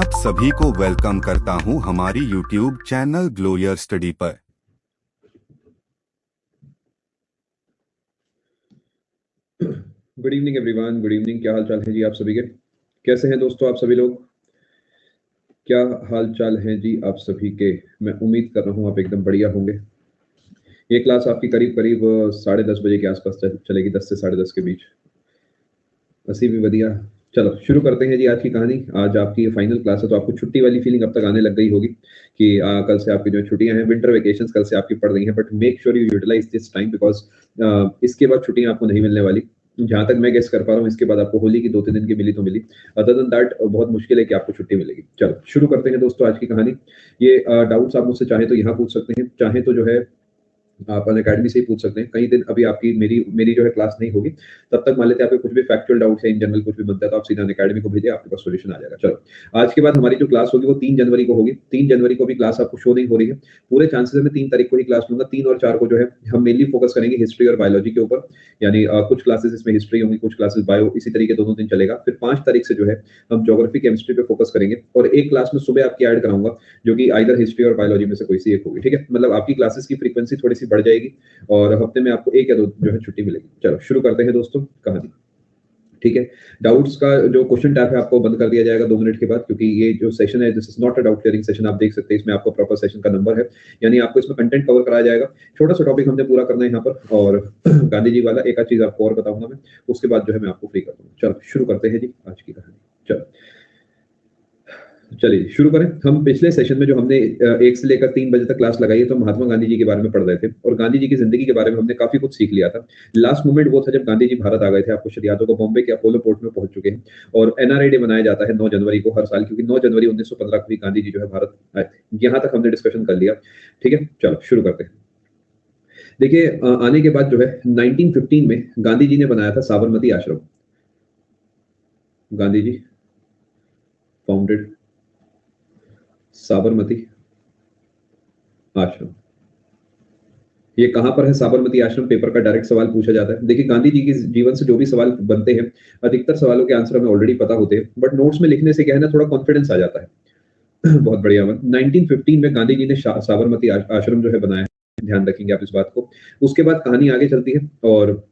आप सभी को वेलकम करता हूं हमारी यूट्यूब चैनल ग्लोयर स्टडी पर। Good evening everyone, good evening. क्या हाल चाल है जी आप सभी के? कैसे हैं दोस्तों आप सभी लोग? क्या हाल चाल है जी आप सभी के? मैं उम्मीद कर रहा हूँ आप एकदम बढ़िया होंगे। ये क्लास आपकी करीब करीब 10:30 बजे के आसपास चलेगी, 10 से 10:30 के बीच। असी भी बढ़िया। चलो शुरू करते हैं जी आज की कहानी। आज आपकी फाइनल क्लास है तो आपको छुट्टी वाली फीलिंग अब तक आने लग गई होगी कि कल से आपकी जो छुट्टियां हैं, विंटर वेकेशंस कल से आपकी पड़ रही हैं। But make sure you utilise this time because इसके बाद छुट्टियां आपको नहीं मिलने वाली। जहां तक मैं गेस कर पा रहा हूँ इसके बाद आपको होली की 2-3 दिन की मिली तो मिली, अदर देन दैट बहुत मुश्किल है कि आपको छुट्टी मिलेगी। चलो शुरू करते हैं दोस्तों आज की कहानी। ये डाउट्स आप मुझसे चाहे तो यहाँ पूछ सकते हैं, चाहे तो जो है आप अनअकैडमी से ही पूछ सकते हैं। कई दिन अभी आपकी मेरी मेरी जो है क्लास नहीं होगी, तब तक मान लेते हैं आपके कुछ भी फैक्चुअल डाउट्स है, इन जनरल कुछ भी बनता है तो आप सीधा अनअकैडमी को भेजिए, आपके पास सॉल्यूशन आ जाएगा। चलो आज के बाद हमारी जो क्लास होगी वो 3 जनवरी को होगी। 3 जनवरी को भी क्लास आपको शो नहीं हो रही है। पूरे चांसेस है मैं 3 तारीख को ही क्लास लूंगा। 3 और 4 को जो है हम मेनली फोकस करेंगे हिस्ट्री और बायोलॉजी के ऊपर, यानी कुछ क्लासेस इसमें हिस्ट्री होंगी, कुछ क्लासेस बायो, इसी तरीके दोनों दिन चलेगा। फिर 5 तारीख से जो है हम ज्योग्राफी केमिस्ट्री पे फोकस करेंगे और एक क्लास में सुबह आपकी ऐड कराऊंगा जो कि आइदर हिस्ट्री और बायोलॉजी में से कोई सी एक होगी। ठीक है, मतलब आपकी क्लासेस की फ्रीक्वेंसी थोड़ी सी बढ़ जाएगी और हफ्ते में आपको 1 या 2 जो है छुट्टी मिलेगी। चलो शुरू करते हैं दोस्तों कहानी। ठीक है, डाउट्स का जो क्वेश्चन टैब है आपको बंद कर दिया जाएगा 2 मिनट के बाद, क्योंकि ये जो सेशन है this is not a doubt clearing session. आप देख सकते हैं इसमें आपको प्रॉपर सेशन का नंबर है, यानी आपको इसमें कंटेंट कवर कराया जाएगा। छोटा सा टॉपिक हमने पूरा करना है यहाँ पर, और गांधी जी वाला एक आध चीज आपको और बताऊंगा मैं, उसके बाद जो है मैं आपको फ्री कर दूंगा। चलो शुरू करते हैं जी आज की कहानी। चलो चलिए शुरू करें। हम पिछले सेशन में जो हमने 1 से लेकर 3 बजे तक क्लास लगाई है तो महात्मा गांधी जी के बारे में पढ़ रहे थे और गांधी जी की जिंदगी के बारे में हमने काफी कुछ सीख लिया था। लास्ट मोमेंट वो था जब गांधी जी भारत आ गए थे। आपको शायद याद होगा बॉम्बे के अपोलो पोर्ट में पहुंच चुके हैं और एनआरआई डे मनाया जाता है 9 जनवरी को हर साल, क्योंकि 9 जनवरी 1915 को भी गांधी जी जो है भारत आए थे। यहाँ तक हमने डिस्कशन कर लिया। ठीक है, चलो शुरू करते हैं। देखिए आने के बाद जो है 1915 में गांधी जी ने बनाया था साबरमती आश्रम। गांधी जी फाउंडेड साबरमती आश्रम। ये कहां पर है साबरमती आश्रम? पेपर का डायरेक्ट सवाल पूछा जाता है। देखिए गांधी जी के जीवन से जो भी सवाल बनते हैं, अधिकतर सवालों के आंसर हमें ऑलरेडी पता होते हैं, बट नोट्स में लिखने से क्या है ना, थोड़ा कॉन्फिडेंस आ जाता है। बहुत बढ़िया। 1915 में गांधी जी ने साबरमती आश्रम जो है बनाया है, ध्यान रखेंगे आप इस बात को। उसके बाद कहानी आगे चलती है और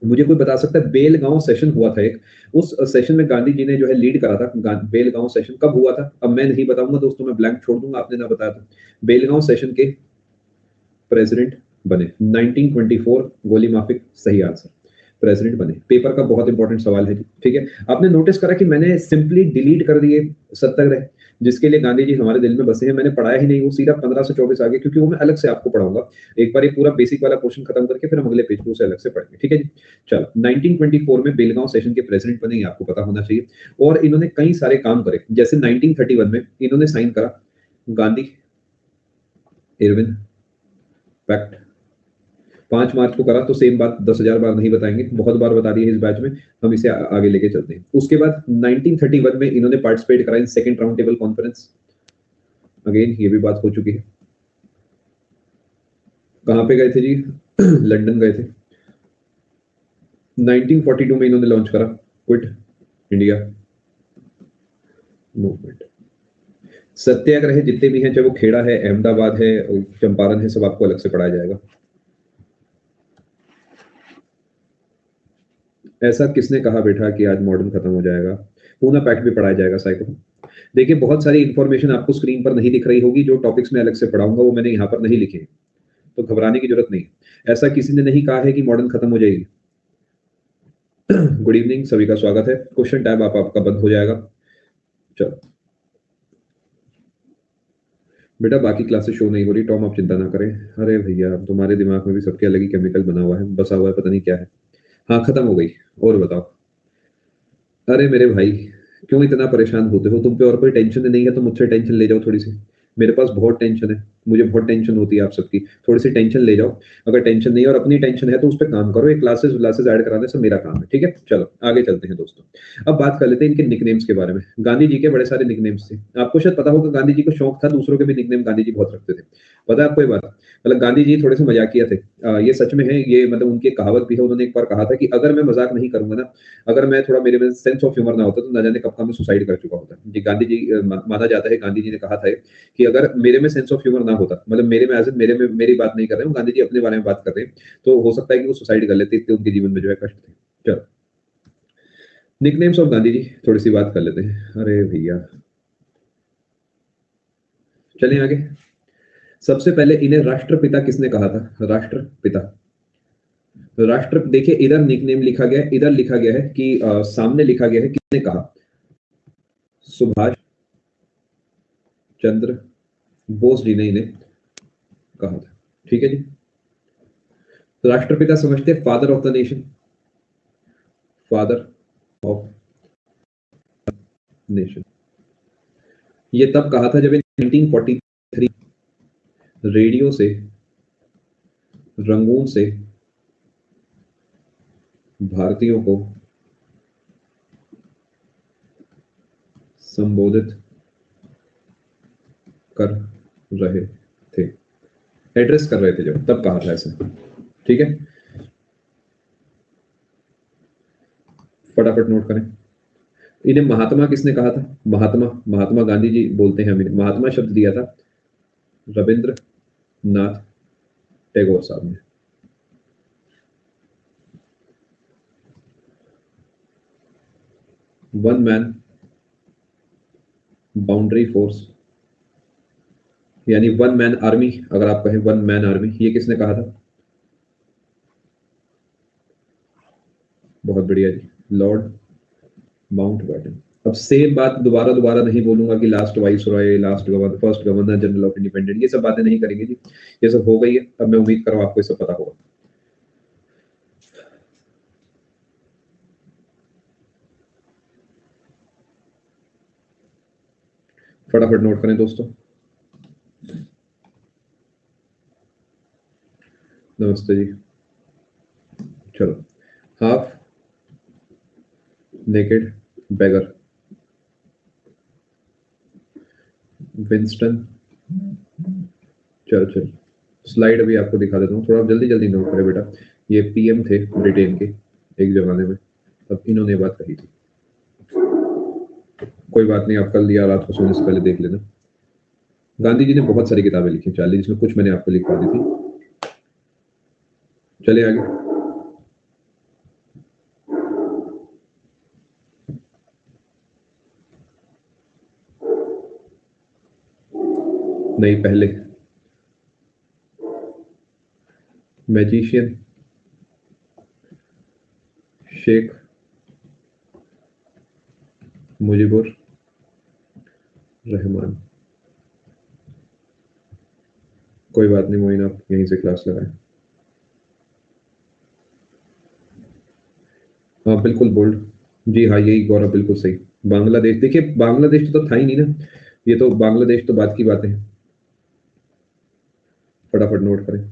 मुझे कोई बता सकता है बेलगांव सेशन हुआ था एक, उस सेशन में गांधी जी ने जो है लीड करा था। बेलगांव सेशन कब हुआ था अब मैं नहीं बताऊंगा दोस्तों, मैं ब्लैंक छोड़ दूंगा, आपने ना बताया था। बेलगांव सेशन के प्रेसिडेंट बने 1924, गोली माफिक सही आंसर, प्रेसिडेंट बने। पेपर का बहुत इंपॉर्टेंट सवाल है। ठीक है, आपने नोटिस करा कि मैंने सिंपली डिलीट कर दिए सत्याग्रह, जिसके लिए गांधी जी हमारे दिल में बसे हैं। मैंने पढ़ाया ही नहीं, वो सीधा 15 से 24 आगे, क्योंकि वो मैं अलग से आपको पढ़ाऊंगा। एक बार ये पूरा बेसिक वाला पोर्शन खत्म करके फिर हम अगले पेज को उसे अलग से पढ़ेंगे। ठीक है जी, चलो 1924 में बेलगांव सेशन के प्रेसिडेंट बने, ये आपको पता होना चाहिए। और इन्होंने कई सारे काम करे, जैसे 1931 में इन्होंने साइन करा गांधी इरविन पैक्ट। 5 मार्च को करा तो सेम बात 10,000 बार नहीं बताएंगे, बहुत बार बता दी है इस बैच में, हम इसे आगे लेके चलते हैं। उसके बाद 1931 में इन्होंने पार्टिसिपेट करा in second round table conference. Again ये भी बात हो चुकी है। कहां पे गए थे जी? लंदन गए थे। 1942 में इन्होंने लॉन्च करा क्विट इंडिया मूवमेंट। सत्याग्रह जितने भी हैं, चाहे वो खेड़ा है, अहमदाबाद है, चंपारण है, सब आपको अलग से पढ़ाया जाएगा। ऐसा किसने कहा बेटा कि आज मॉडर्न खत्म हो जाएगा? पूना पैक्ट भी पढ़ाया जाएगा साइको। देखिए बहुत सारी इंफॉर्मेशन आपको स्क्रीन पर नहीं दिख रही होगी, जो टॉपिक्स में अलग से पढ़ाऊंगा वो मैंने यहाँ पर नहीं लिखे, तो घबराने की जरूरत नहीं। ऐसा किसी ने नहीं कहा है कि मॉडर्न खत्म हो जाएगी। गुड इवनिंग, सभी का स्वागत है। क्वेश्चन टैब आपका बंद हो जाएगा। चलो बेटा बाकी क्लासेस शो नहीं हो रही, टॉम आप चिंता ना करें। अरे भैया तुम्हारे दिमाग में भी सबके अलग ही केमिकल बना हुआ है, बसा हुआ है, पता नहीं क्या है। हाँ खत्म हो गई, और बताओ। अरे मेरे भाई क्यों इतना परेशान होते हो? तुम पे और कोई टेंशन नहीं है तो मुझसे टेंशन ले जाओ थोड़ी सी। मेरे पास बहुत टेंशन है। मुझे बहुत टेंशन होती है आप सबकी, थोड़ी सी टेंशन ले जाओ। अगर टेंशन नहीं है और अपनी टेंशन है तो उस पे काम करो, ये क्लासेस व्लासेस ऐड कराने से मेरा काम है, ठीक है? चलो आगे चलते हैं दोस्तों। अब बात कर लेते हैं इनके निकनेम्स के बारे में। गांधी जी के बड़े सारे निकनेम्स थे। आपको शायद पता होगा गांधी जी को शौक था दूसरों के भी निकनेम गांधी जी बहुत रखते थे। पता है आपको ये बात? मतलब गांधी जी थोड़े से मजाकिया थे। ये सच में है, ये मतलब उनकी एक कहावत भी है। उन्होंने एक बार कहा था कि अगर मैं मजाक नहीं करूंगा ना, अगर मैं थोड़ा मेरे में सेंस ऑफ ह्यूमर ना होता तो ना जाने कब का मैं सुसाइड कर चुका होता। जी गांधी जी माना जाता है, गांधी जी ने कहा था कि अगर मेरे में सेंस ऑफ ह्यूमर ना होता, मतलब मेरे में एज मेरे में मेरी बात नहीं कर रहे हूँ, गांधी जी अपने बारे में बात कर रहे हैं, तो हो सकता है कि वो सुसाइड कर लेते, इतने उनके जीवन में जो है कष्ट थे। चलो निकनेम्स ऑफ गांधी जी थोड़ी सी बात कर लेते हैं। अरे भैया चलें आगे। सबसे पहले इन्हें राष्ट्रपिता किसने कहा था? राष्ट्रपिता। राष्ट्र देखिए इधर निकनेम लिखा गया है, इधर लिखा गया है कि सामने लिखा गया है किसने कहा। सुभाष चंद्र बोस जी ने इन्हें कहा था, ठीक है जी। राष्ट्रपिता समझते father of the nation, father of nation. ये तब कहा था जब इन 1943 रेडियो से, रंगून से भारतीयों को संबोधित कर रहे थे, एड्रेस कर रहे थे, जब तब कहा था ऐसा, ठीक है? फटाफट नोट करें। इन्हें महात्मा किसने कहा था? महात्मा, महात्मा गांधी जी बोलते हैं हम इन्हें। महात्मा शब्द दिया था रविंद्र नाथ टैगोर साहब ने। वन मैन बाउंड्री फोर्स, यानी वन मैन आर्मी, अगर आप कहें वन मैन आर्मी, ये किसने कहा था? बहुत बढ़िया जी, लॉर्ड माउंटबेटन। अब सेम बात दोबारा दोबारा नहीं बोलूंगा कि last vice Roy, last governor, first governor general of independent, ये सब बातें नहीं करेंगे जी। ये सब हो गई है, अब मैं उम्मीद कर रहा हूं आपको ये सब पता होगा। फटाफट नोट करें दोस्तों। नमस्ते जी। चलो, हाफ नेकेड बेगर, विंस्टन चर्चिल। स्लाइड अभी आपको दिखा देता हूँ, थोड़ा जल्दी जल्दी नोट करें बेटा। ये पीएम थे ब्रिटेन के एक जमाने में, अब इन्होंने बात कही थी। कोई बात नहीं, आप कल या रात को सोने से पहले देख लेना। गांधी जी ने बहुत सारी किताबें लिखी चार्ली, जिसमें कुछ मैंने आपको लिखवा दी थी। चले आगे। नहीं, पहले मैजिशियन शेख मुजीबुर रहमान। कोई बात नहीं मोइन, आप यहीं से क्लास लगाएं। हाँ बिल्कुल बोल्ड, जी हाँ यही गौरव, बिल्कुल सही। बांग्लादेश, देखिए बांग्लादेश तो था ही नहीं ना, ये तो बांग्लादेश तो बात की बातें हैं। फटाफट नोट करें।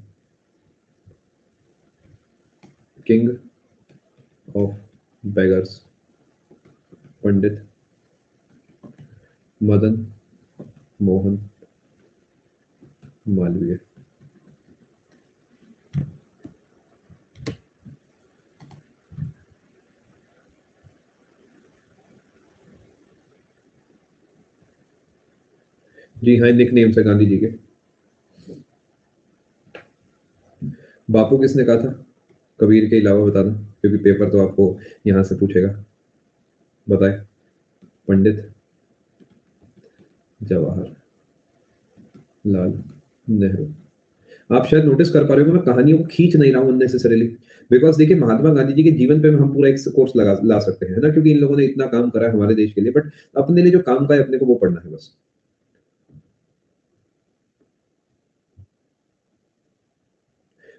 King of beggars, Pandit Madan Mohan Malviya. जी हाँ, निक नेम्स है गांधी जी के। बापू किसने कहा था? कबीर के अलावा बताना, क्योंकि पेपर तो आपको यहां से पूछेगा। बताए। पंडित जवाहरलाल नेहरू। आप शायद नोटिस कर पा रहे हो मैं कहानियों को खींच नहीं रहा हूं अननेसेसरीली, बिकॉज देखिए महात्मा गांधी जी के जीवन पे हम पूरा एक कोर्स लगा ला सकते हैं, है ना, क्योंकि इन लोगों ने इतना काम करा है हमारे देश के लिए, बट अपने लिए जो काम का है अपने को वो पढ़ना है बस।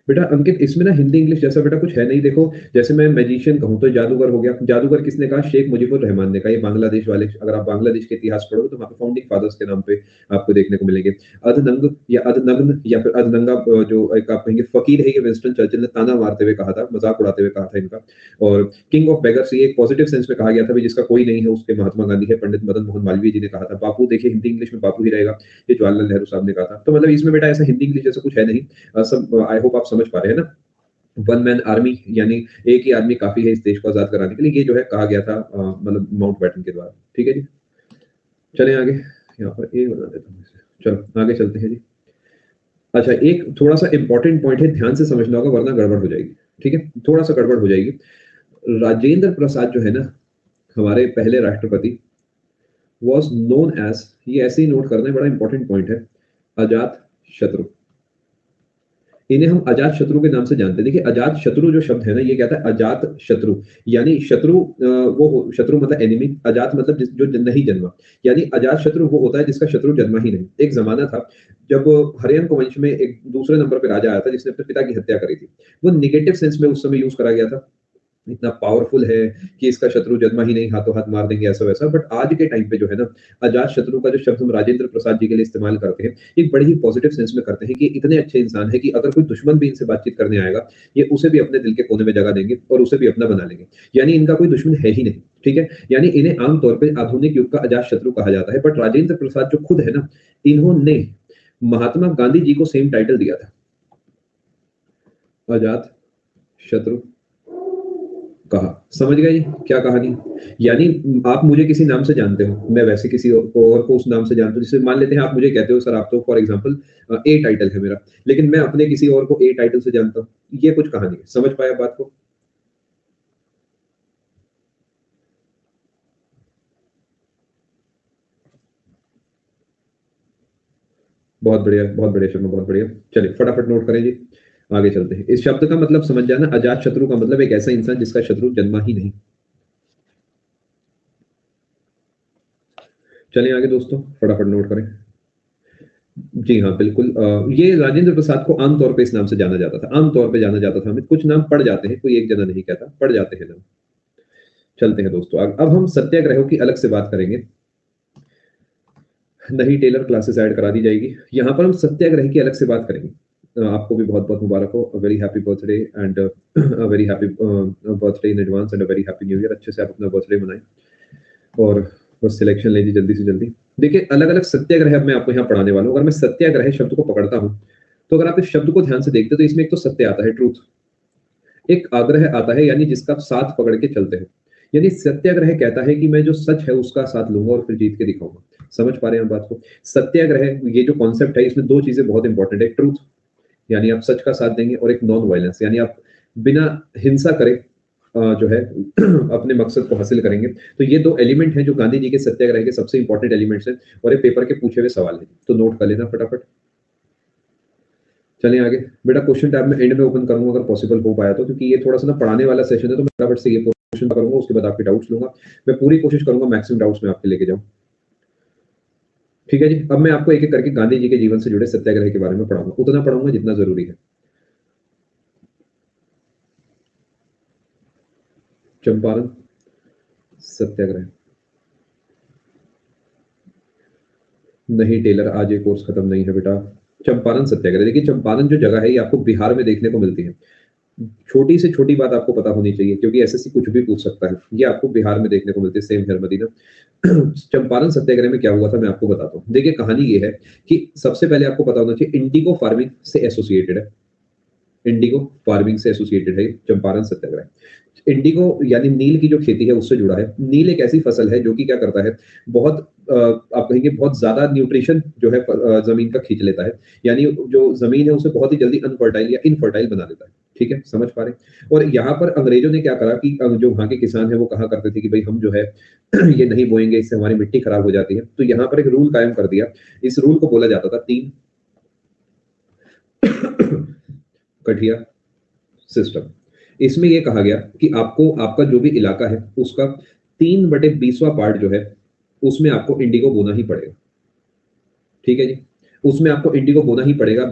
बेटा अंकित इसमें ना हिंदी इंग्लिश जैसा बेटा कुछ है नहीं। देखो जैसे मैं मैजिशियन कहूँ तो जादूगर हो गया। जादूगर किसने कहा? शेख मुजीबुर रहमान ने कहा। ये बांग्लादेश वाले, अगर आप बांग्लादेश के इतिहास पढ़ोगे तो वहाँ पे फाउंडिंग फादर्स के नाम पे आपको देखने को मिलेंगे। अधनंग या अधनग्न या फिर अधनंगा जो एक आप कहेंगे फकीर है, ये विंस्टन चर्चिल ने ताना मारते हुए कहा था, मजाक उड़ाते हुए कहा था इनका। और किंग ऑफ बेगर्स ये एक पॉजिटिव सेंस में कहा गया था, जिसका कोई नहीं है उसके महात्मा गांधी है, पंडित मदन मोहन मालवीय जी ने कहा था। बापू देखिए हिंदी इंग्लिश में बापू ही रहेगा, ये जवाहरलाल नेहरू साहब ने कहा था। तो मतलब इसमें बेटा ऐसा हिंदी इंग्लिश जैसा कुछ है नहीं। सब आई होप आप समझ पा रहे हैं ना। वन मैन आर्मी यानी एक ही आदमी काफी है इस देश को आजाद कराने के लिए, ये जो है कहा गया था मतलब माउंटबेटन के द्वारा। ठीक है जी, चलें आगे। यहाँ पर ए बना देता हूँ इसे। चलो आगे चलते हैं जी। अच्छा, एक थोड़ा सा इंपॉर्टेंट पॉइंट है, ध्यान से समझना होगा वरना गड़बड़ हो जाएगी। ठीक है, थोड़ा सा गड़बड़ हो जाएगी। राजेंद्र प्रसाद जो है ना, हमारे पहले राष्ट्रपति, वॉज नोन एज, ये ऐसे ही नोट करना है, बड़ा इंपॉर्टेंट पॉइंट है, अजात शत्रु। इन्हें हम अजात शत्रु के नाम से जानते हैं। देखिए अजात शत्रु जो शब्द है ना, ये कहता है अजात शत्रु, यानी शत्रु वो शत्रु मतलब एनिमी, अजात मतलब जो नहीं जन्मा, यानी अजात शत्रु वो होता है जिसका शत्रु जन्मा ही नहीं। एक जमाना था जब हरियंक वंश में एक दूसरे नंबर पे राजा आया था जिसने अपने पिता की हत्या करी थी। वो निगेटिव सेंस में उस समय यूज करा गया था, इतना पावरफुल है कि इसका शत्रु जन्मा ही नहीं, हाथों हाथ मार देंगे ऐसा वैसा। बट आज के टाइम पे जो है ना, अजात शत्रु का जो शब्द हम राजेंद्र प्रसाद जी के लिए इस्तेमाल करते हैं, एक बड़ी ही पॉजिटिव सेंस में करते हैं कि इतने अच्छे इंसान है कि अगर कोई दुश्मन भी इनसे बातचीत करने आएगा, ये उसे भी अपने दिल के कोने में जगह देंगे और उसे भी अपना बना लेंगे। यानी इनका कोई दुश्मन है ही नहीं। ठीक है, यानी इन्हें आमतौर पर आधुनिक युग का अजात शत्रु कहा जाता है। बट राजेंद्र प्रसाद जो खुद है ना, इन्होंने महात्मा गांधी जी को सेम टाइटल दिया था, अजात शत्रु कहा। समझ गए क्या कहानी? यानी आप मुझे किसी नाम से जानते हो, मैं वैसे किसी और को उस नाम से जानता हूं। जैसे मान लेते हैं आप मुझे कहते हो सर, आप तो फॉर एग्जांपल ए टाइटल है मेरा, लेकिन मैं अपने किसी और को ए टाइटल से जानता हूं। ये कुछ कहानी है, समझ पाया बात को? बहुत बढ़िया, बहुत बढ़िया शर्मा, बहुत बढ़िया। चलिए फटाफट नोट करें जी, आगे चलते हैं। इस शब्द का मतलब समझ जाना, अजात शत्रु का मतलब एक ऐसा इंसान जिसका शत्रु जन्मा ही नहीं। चलिए आगे दोस्तों, फटाफट नोट करें। जी हाँ बिल्कुल, ये राजेंद्र प्रसाद को आमतौर पे इस नाम से जाना जाता था, आमतौर पे जाना जाता था। हमें कुछ नाम पड़ जाते हैं, कोई एक जना नहीं कहता, पड़ जाते हैं नाम। चलते हैं दोस्तों, अब हम सत्याग्रहों की अलग से बात करेंगे। नई टेलर क्लासेस ऐड करा दी जाएगी, यहाँ पर हम सत्याग्रह की अलग से बात करेंगे। आपको भी बहुत बहुत मुबारक हो, very happy birthday and very happy birthday in advance and very happy new year. अच्छे से आप अपना बर्थडे मनाएं और बस सिलेक्शन ले लीजिए जल्दी से जल्दी। देखिए अलग अलग सत्याग्रह अब मैं आपको यहाँ पढ़ाने वाला हूँ। अगर मैं सत्याग्रह शब्द को पकड़ता हूँ तो अगर आप इस शब्द को ध्यान से देखते हो तो इसमें एक तो सत्य आता है, ट्रूथ, एक आग्रह आता है यानी जिसका आप साथ पकड़ के चलते हैं। यानी सत्याग्रह कहता है कि मैं जो सच है उसका साथ लूंगा और फिर जीत के दिखाऊंगा। समझ पा रहे हैं आप बात को? सत्याग्रह ये जो कॉन्सेप्ट है, इसमें दो चीजें बहुत इंपॉर्टेंट है, ट्रूथ यानी आप सच का साथ देंगे, और एक नॉन वायलेंस यानी आप बिना हिंसा करे जो है अपने मकसद को हासिल करेंगे। तो ये दो एलिमेंट हैं जो गांधी जी के सत्याग्रह के सबसे इंपॉर्टेंट एलिमेंट्स हैं, और ये पेपर के पूछे हुए सवाल है, तो नोट कर लेना फटाफट। चलिए आगे बेटा, क्वेश्चन टैब में एंड में ओपन करूंगा अगर पॉसिबल हो पाया तो, क्योंकि ये थोड़ा सा ना पढ़ाने वाला सेशन है, तो मैं फटाफट से ये क्वेश्चन करूंगा, उसके बाद आपके डाउट्स लूंगा। मैं पूरी कोशिश करूंगा मैक्सिमम डाउट्स में आपके लेके जाऊं। ठीक है जी, अब मैं आपको एक एक करके गांधी जी के जीवन से जुड़े सत्याग्रह के बारे में पढ़ाऊंगा, उतना पढ़ाऊंगा जितना जरूरी है। चंपारण सत्याग्रह। नहीं टेलर, आज ये कोर्स खत्म नहीं है बेटा। चंपारण सत्याग्रह, देखिए चंपारण जो जगह है ये आपको बिहार में देखने को मिलती है। छोटी से छोटी बात आपको पता होनी चाहिए, क्योंकि एसएससी कुछ भी पूछ सकता है। ये आपको बिहार में देखने को मिलती है, सेम हियर मदीना। चंपारण सत्याग्रह में क्या हुआ था मैं आपको बताता हूँ। देखिए कहानी ये है कि सबसे पहले आपको पता होना चाहिए इंडिगो फार्मिंग से एसोसिएटेड है, इंडिगो फार्मिंग से एसोसिएटेड है चंपारण सत्याग्रह। इंडिगो यानी नील की जो खेती है उससे जुड़ा है। नील एक ऐसी फसल है जो कि क्या करता है, बहुत आप कहेंगे बहुत ज्यादा न्यूट्रिशन जो है जमीन का खींच लेता है, यानी जो जमीन है उसे बहुत ही जल्दी अनफर्टाइल या इनफर्टाइल बना देता है। ठीक है, समझ पा रहे हैं? और यहाँ पर अंग्रेजों ने क्या करा कि जो वहां के किसान है वो कहा करते थे कि भाई हम जो है ये नहीं बोएंगे, इससे हमारी मिट्टी खराब हो जाती है। तो यहाँ पर एक रूल कायम कर दिया, इस रूल को बोला जाता था 3 कठिया सिस्टम। इसमें यह कहा गया कि आपको आपका जो भी इलाका है उसका 3/20वां पार्ट जो है उसमें आपको इंडिगो बोना ही पड़ेगा। ठीक है जी, उसमें आपको इंडिगो बोना ही पड़ेगा।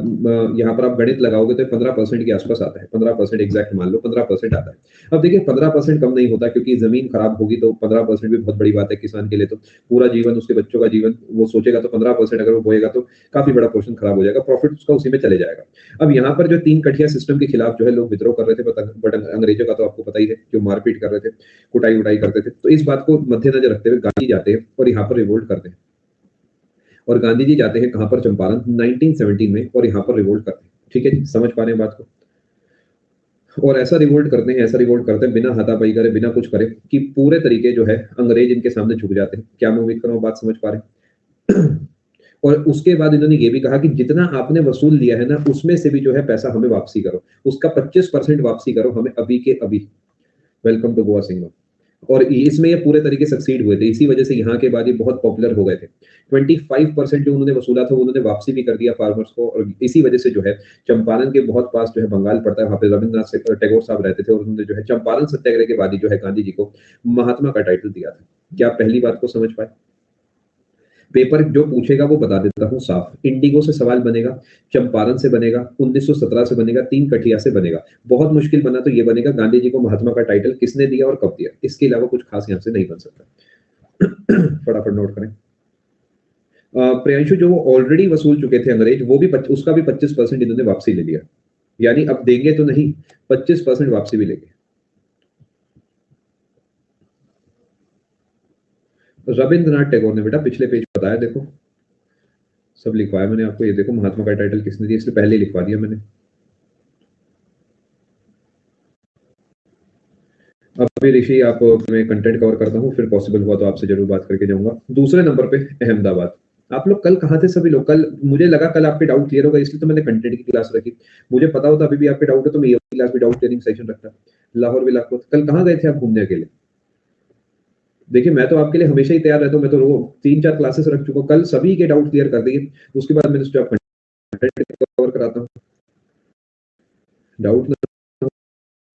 यहाँ पर आप गणित लगाओगे तो 15% के आसपास आता है, 15% एग्जैक्ट मान लो 15% आता है। अब देखिए 15% कम नहीं होता, क्योंकि जमीन खराब होगी तो 15% भी बहुत बड़ी बात है किसान के लिए। तो पूरा जीवन, उसके बच्चों का जीवन वो सोचेगा तो 15% अगर वो बोएगा तो काफी बड़ा पोर्शन खराब हो जाएगा, प्रॉफिट उसका उसी में चले जाएगा। अब यहाँ पर जो 3 कठिया सिस्टम के खिलाफ जो है लोग विद्रोह कर रहे थे, बट अंग्रेजों का तो आपको पता ही है, जो मारपीट कर रहे थे, कुटाई उटाई करते थे। तो इस बात को मद्देनजर रखते हुए गांधी जाते हैं और यहाँ पर रिवोल्ट करते हैं। और गांधी जी जाते हैं कहां पर, चंपारण 1917 में, और यहाँ पर रिवोल्ट करते हैं। ठीक है जी, समझ पा रहे हैं बात को। और ऐसा रिवोल्ट करते हैं, ऐसा रिवोल्ट करते हैं बिना हाथापाई करे, बिना कुछ करे, कि पूरे तरीके जो है अंग्रेज इनके सामने झुक जाते हैं। क्या मैं उम्मीद कर रहा हूँ बात समझ पा रहे हैं? और उसके बाद इन्होंने ये भी कहा कि जितना आपने वसूल लिया है ना, उसमें से भी जो है पैसा हमें वापसी करो, उसका 25% वापसी करो हमें अभी के अभी। Welcome to Goa Singh. और इसमें ये पूरे तरीके सक्सीड हुए थे, इसी वजह से यहाँ के बाद ये बहुत पॉपुलर हो गए थे। 25% जो उन्होंने वसूला था वो उन्होंने वापसी भी कर दिया फार्मर्स को, और इसी वजह से जो है चंपारण के बहुत पास जो है बंगाल पड़ता है, वहां पे रविंद्रनाथ टैगोर साहब रहते थे, और उन्होंने जो है चंपारण सत्याग्रह के बाद ही जो है गांधी जी को महात्मा का टाइटल दिया था। क्या आप पहली बात को समझ पाए? पेपर जो पूछेगा वो बता देता हूँ साफ। इंडिगो से सवाल बनेगा, चंपारण से बनेगा, 1917 से बनेगा, 3 कठिया से बनेगा। बहुत मुश्किल बना तो ये बनेगा गांधी जी को महात्मा का टाइटल किसने दिया और कब दिया। इसके अलावा कुछ खास यहाँ से नहीं बन सकता। फटाफट नोट करें। प्रियांशु, जो ऑलरेडी वसूल चुके थे अंग्रेज, वो भी उसका भी 25% इन्होंने वापसी ले लिया। यानी अब देंगे तो नहीं, 25% वापसी भी लेंगे। रविंद्रनाथ टैगोर ने बेटा पिछले पेज बताया, देखो सब लिखवाया मैंने आपको। ये देखो महात्मा का टाइटल किसने दिया, इसलिए पहले लिखवा दिया मैंने। अब भी ऋषि आप, मैं कंटेंट कवर करता हूँ, फिर पॉसिबल हुआ तो आपसे जरूर बात करके जाऊंगा। दूसरे नंबर पे अहमदाबाद। आप लोग कल कहाँ थे सभी लोग? कल मुझे लगा कल आपके डाउट क्लियर होगा, इसलिए तो मैंने कंटेंट की क्लास रखी। मुझे पता होता अभी भी आपके डाउट है तो मैं ये क्लास भी डाउट क्लियरिंग सेशन रखता। लाहौर भी लाखों। कल कहाँ गए थे आप घूमने के लिए? देखिए मैं तो आपके लिए हमेशा ही तैयार रहता हूँ, मैं तो रोज 3-4 क्लासेस रख चुका हूँ, कल सभी के डाउट क्लियर कर दिए। उसके बाद मैंने सोचा कंटेंट कवर कराता हूँ। डाउट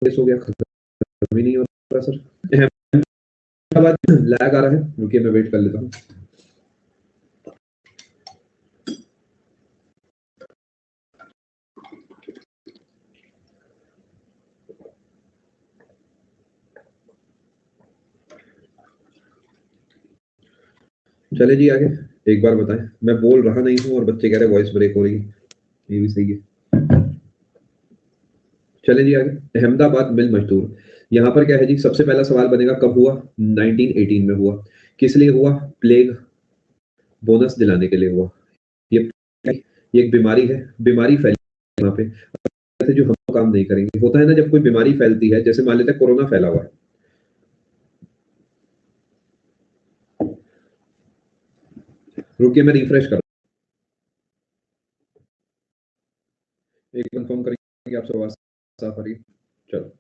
हो गया, खत्म ही नहीं हो रहा सर। अहमदाबाद लैग आ रहा है, रुकिए मैं वेट कर लेता हूँ। चले जी आगे। एक बार बताएं, मैं बोल रहा नहीं हूँ और बच्चे कह रहे वॉइस ब्रेक हो रही है, ये भी सही है। चले जी आगे। अहमदाबाद मिल मजदूर, यहाँ पर क्या है जी, सबसे पहला सवाल बनेगा कब हुआ? 1918 में हुआ। किस लिए हुआ? प्लेग बोनस दिलाने के लिए हुआ। ये एक बीमारी है, बीमारी फैली वहां पे, जो हम काम नहीं करेंगे। होता है ना जब कोई बीमारी फैलती है, जैसे मान लेते हैं कोरोना फैला हुआ है, रुकिए मैं रिफ्रेश कर, एक कंफर्म करेंगे आप सब आवाज साफ आ रही है। चलो